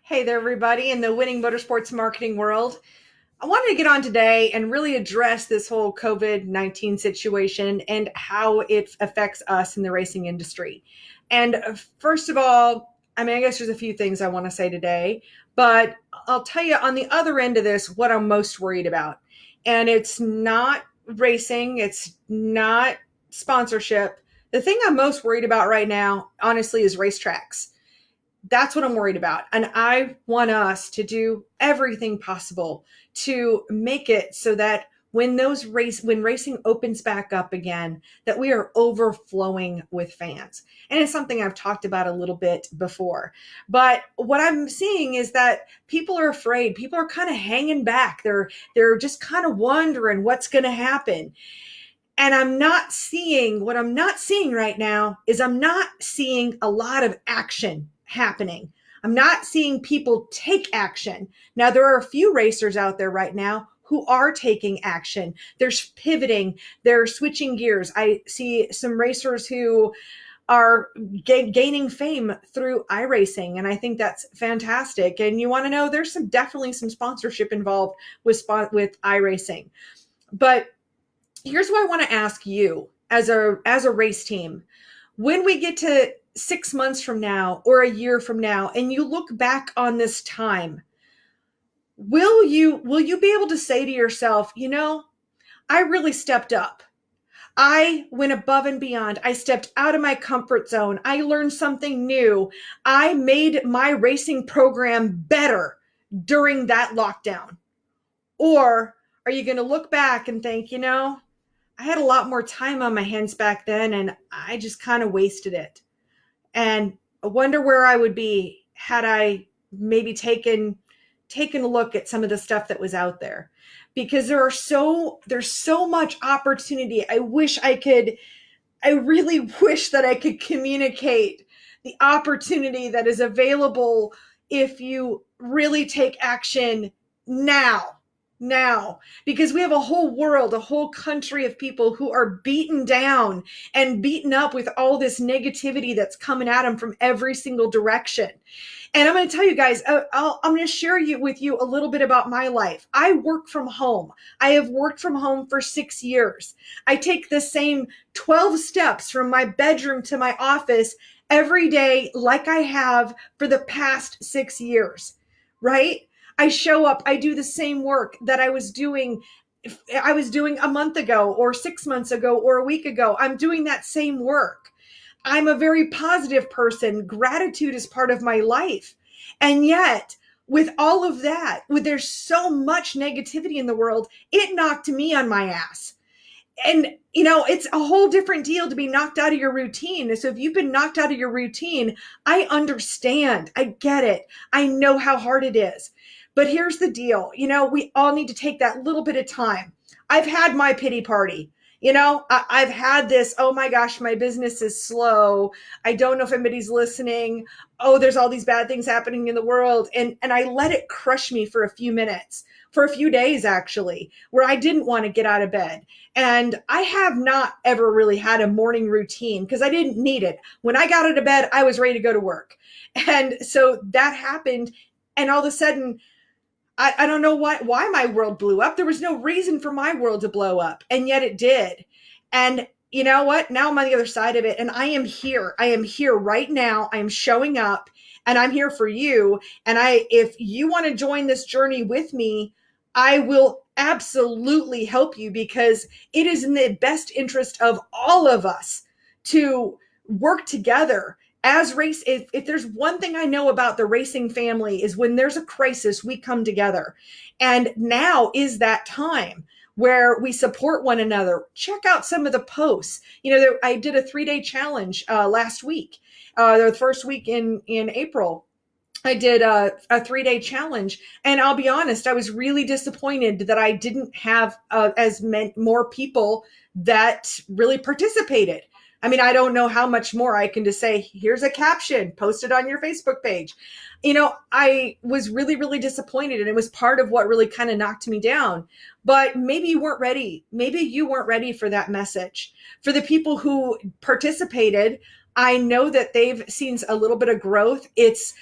Hey there, everybody in the winning motorsports marketing world. I wanted to get on today and really address this whole COVID-19 situation and how it affects us in the racing industry. And first of all, I guess there's a few things I want to say today, but I'll tell you on the other end of this what I'm most worried about. And it's not racing, it's not sponsorship. The thing I'm most worried about right now, honestly, is racetracks. That's what I'm worried about. And I want us to do everything possible to make it so that when racing opens back up again, that we are overflowing with fans. And it's something I've talked about a little bit before. But what I'm seeing is that people are afraid. People are kind of hanging back. They're just kind of wondering what's going to happen. And what I'm not seeing right now is I'm not seeing a lot of action happening. I'm not seeing people take action. Now, there are a few racers out there right now who are taking action. They're pivoting, they're switching gears. I see some racers who are gaining fame through iRacing, and I think that's fantastic. And you want to know, there's definitely some sponsorship involved with iRacing. But here's what I want to ask you as a race team. When we get to 6 months from now or a year from now and you look back on this time, will you be able to say to yourself, I really stepped up. I went above and beyond. I stepped out of my comfort zone. I learned something new. I made my racing program better during that lockdown. Or are you going to look back and think, I had a lot more time on my hands back then and I just kind of wasted it. And I wonder where I would be had I maybe taken a look at some of the stuff that was out there. Because there's so much opportunity. I really wish that I could communicate the opportunity that is available if you really take action now, because we have a whole world, a whole country of people who are beaten down and beaten up with all this negativity that's coming at them from every single direction. And I'm going to tell you guys, I'm going to share with you a little bit about my life. I work from home. I have worked from home for 6 years. I take the same 12 steps from my bedroom to my office every day, like I have for the past 6 years, right? I show up, I do the same work that I was doing a month ago or 6 months ago or a week ago. I'm doing that same work. I'm a very positive person. Gratitude is part of my life. And yet, with all of that, there's so much negativity in the world, it knocked me on my ass. And, it's a whole different deal to be knocked out of your routine. So if you've been knocked out of your routine, I understand. I get it. I know how hard it is. But here's the deal. We all need to take that little bit of time. I've had my pity party. I've had this, oh my gosh, my business is slow. I don't know if anybody's listening. Oh, there's all these bad things happening in the world. And I let it crush me for a few minutes, for a few days, actually, where I didn't want to get out of bed. And I have not ever really had a morning routine because I didn't need it. When I got out of bed, I was ready to go to work. And so that happened. And all of a sudden, I don't know why my world blew up. There was no reason for my world to blow up, and yet it did. And you know what? Now I'm on the other side of it, and I am here. I am here right now. I am showing up, and I'm here for you. And if you want to join this journey with me, I will absolutely help you, because it is in the best interest of all of us to work together. If there's one thing I know about the racing family, is when there's a crisis, we come together. And now is that time where we support one another. Check out some of the posts. I did a 3-day challenge last week, the first week in April. I did a 3-day challenge, and I'll be honest, I was really disappointed that I didn't have more people that really participated. I don't know how much more I can just say, here's a caption, post it on your Facebook page. I was really, really disappointed, and it was part of what really kind of knocked me down. But maybe you weren't ready. Maybe you weren't ready for that message. For the people who participated, I know that they've seen a little bit of growth. It's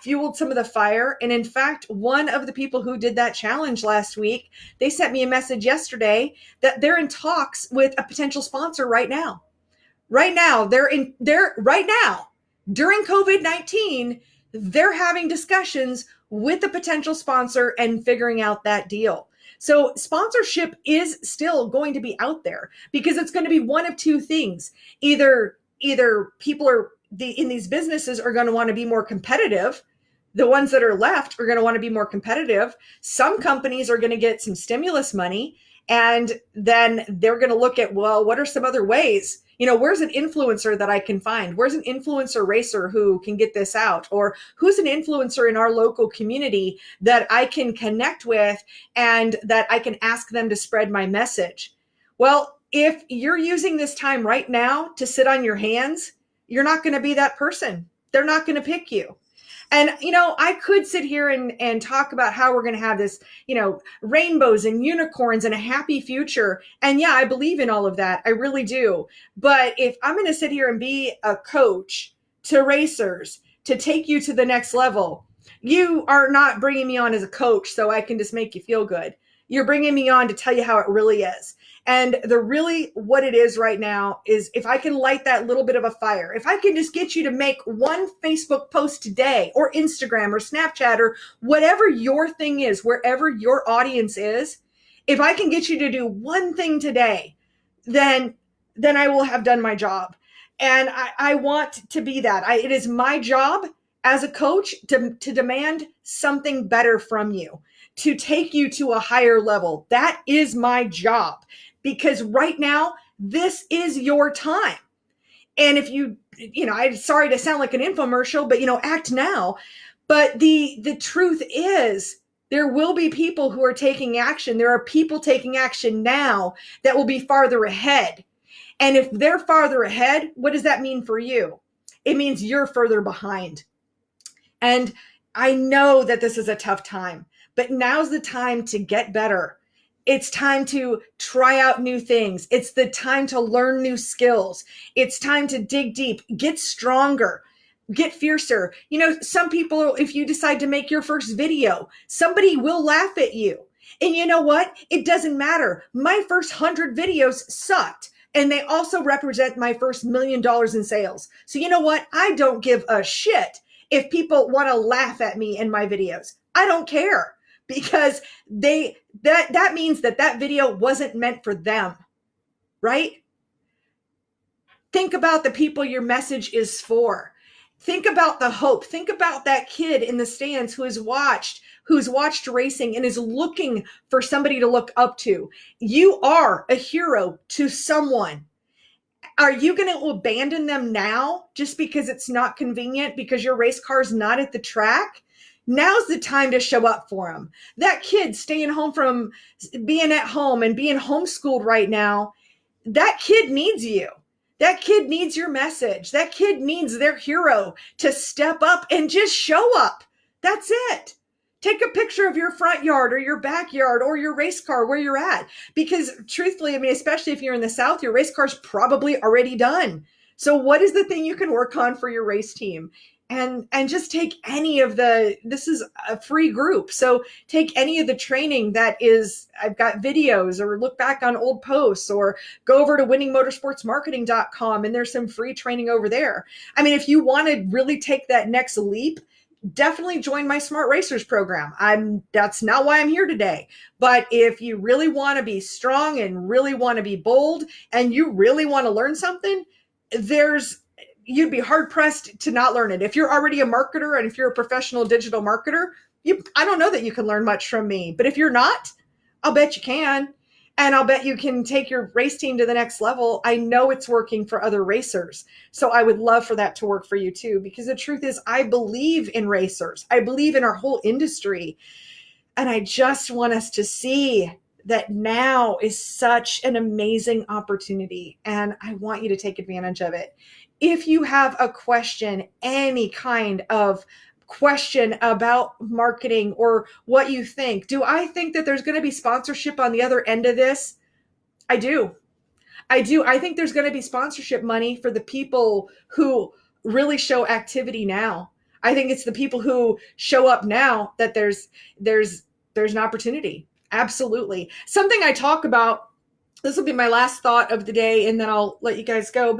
fueled some of the fire. And in fact, one of the people who did that challenge last week, they sent me a message yesterday that they're in talks with a potential sponsor right now. Right now, they're right now during COVID-19, they're having discussions with a potential sponsor and figuring out that deal. So sponsorship is still going to be out there because it's going to be one of two things. Either people in these businesses are going to want to be more competitive. The ones that are left are going to want to be more competitive. Some companies are going to get some stimulus money, and then they're going to look at, well, what are some other ways? Where's an influencer that I can find? Where's an influencer racer who can get this out? Or who's an influencer in our local community that I can connect with and that I can ask them to spread my message? Well, if you're using this time right now to sit on your hands, you're not going to be that person. They're not going to pick you. And, I could sit here and talk about how we're going to have this, rainbows and unicorns and a happy future. And yeah, I believe in all of that. I really do. But if I'm going to sit here and be a coach to racers to take you to the next level, you are not bringing me on as a coach so I can just make you feel good. You're bringing me on to tell you how it really is. And what it is right now is if I can light that little bit of a fire, if I can just get you to make one Facebook post today or Instagram or Snapchat or whatever your thing is, wherever your audience is, if I can get you to do one thing today, then I will have done my job. And I want to be that. It is my job as a coach to demand something better from you, to take you to a higher level. That is my job. Because right now, this is your time. And if I'm sorry to sound like an infomercial, but, act now. But the truth is, there will be people who are taking action. There are people taking action now that will be farther ahead. And if they're farther ahead, what does that mean for you? It means you're further behind. And I know that this is a tough time, but now's the time to get better. It's time to try out new things. It's the time to learn new skills. It's time to dig deep, get stronger, get fiercer. Some people, if you decide to make your first video, somebody will laugh at you. And you know what? It doesn't matter. My first 100 videos sucked. And they also represent my first $1 million in sales. So you know what? I don't give a shit if people want to laugh at me in my videos. I don't care. Because that means that video wasn't meant for them, right? Think about the people your message is for. Think about the hope. Think about that kid in the stands who's watched racing and is looking for somebody to look up to. You are a hero to someone. Are you going to abandon them now just because it's not convenient, because your race car's not at the track? Now's the time to show up for them. That kid staying home from being at home and being homeschooled right now, that kid needs you. That kid needs your message. That kid needs their hero to step up and just show up. That's it. Take a picture of your front yard or your backyard or your race car where you're at. Because truthfully, especially if you're in the South, your race car's probably already done. So what is the thing you can work on for your race team? And just take this is a free group. So take any of the training I've got videos, or look back on old posts, or go over to winningmotorsportsmarketing.com and there's some free training over there. If you want to really take that next leap, definitely join my Smart Racers program. That's not why I'm here today. But if you really want to be strong and really want to be bold and you really want to learn something, you'd be hard pressed to not learn it. If you're already a marketer and if you're a professional digital marketer, I don't know that you can learn much from me. But if you're not, I'll bet you can. And I'll bet you can take your race team to the next level. I know it's working for other racers. So I would love for that to work for you too, because the truth is, I believe in racers. I believe in our whole industry. And I just want us to see that now is such an amazing opportunity. And I want you to take advantage of it. If you have a question, any kind of question about marketing or what you think, do I think that there's going to be sponsorship on the other end of this? I do. I do. I think there's going to be sponsorship money for the people who really show activity now. I think it's the people who show up now that there's there's an opportunity. Absolutely. Something I talk about, this will be my last thought of the day and then I'll let you guys go,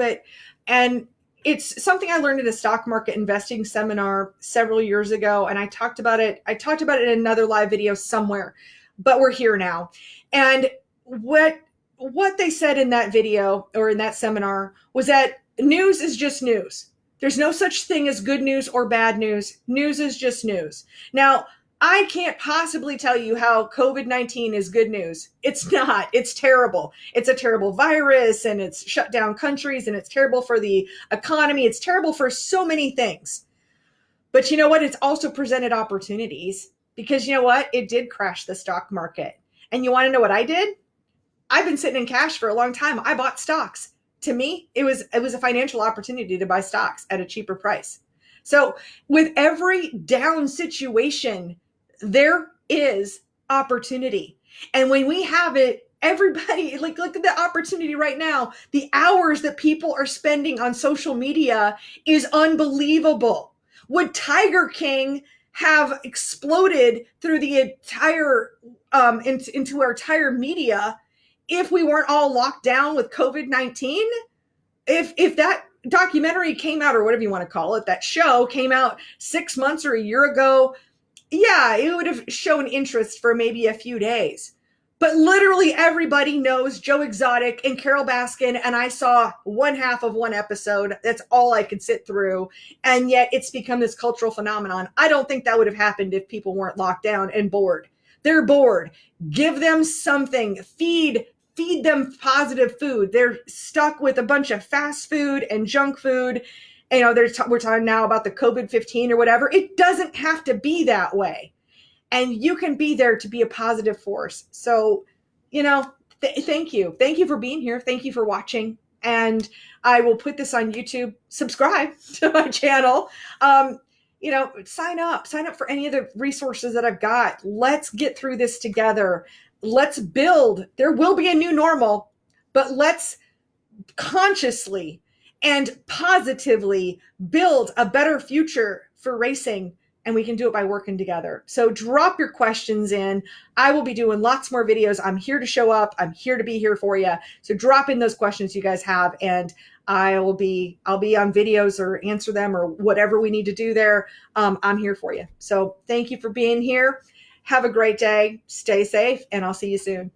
and it's something I learned at a stock market investing seminar several years ago, and I talked about it in another live video somewhere, but we're here now. And what they said in that video or in that seminar was that news is just news. There's no such thing as good news or bad news. News is just news. Now, I can't possibly tell you how COVID-19 is good news. It's not. It's terrible. It's a terrible virus, and it's shut down countries, and it's terrible for the economy. It's terrible for so many things. But you know what? It's also presented opportunities, because you know what? It did crash the stock market. And you want to know what I did? I've been sitting in cash for a long time. I bought stocks. To me, it was a financial opportunity to buy stocks at a cheaper price. So with every down situation, there is opportunity. And when we have it, everybody, like, look at the opportunity right now. The hours that people are spending on social media is unbelievable. Would Tiger King have exploded through the entire, into our entire media if we weren't all locked down with COVID-19? If that documentary came out, or whatever you want to call it, that show came out 6 months or a year ago, yeah, it would have shown interest for maybe a few days. But literally everybody knows Joe Exotic and Carol Baskin, and I saw one half of one episode. That's all I could sit through. And yet it's become this cultural phenomenon. I don't think that would have happened if people weren't locked down and bored. They're bored. Give them something. Feed them positive food. They're stuck with a bunch of fast food and junk food. You know, we're talking now about the COVID-19 or whatever. It doesn't have to be that way. And you can be there to be a positive force. So, you know, thank you. Thank you for being here. Thank you for watching. And I will put this on YouTube. Subscribe to my channel. You know, sign up for any of the resources that I've got. Let's get through this together. Let's build. There will be a new normal, but let's consciously and positively build a better future for racing. And we can do it by working together. So drop your questions in. I will be doing lots more videos. I'm here to show up. I'm here to be here for you. So drop in those questions you guys have, and I'll be on videos or answer them or whatever we need to do there. I'm here for you. So thank you for being here. Have a great day. Stay safe, and I'll see you soon.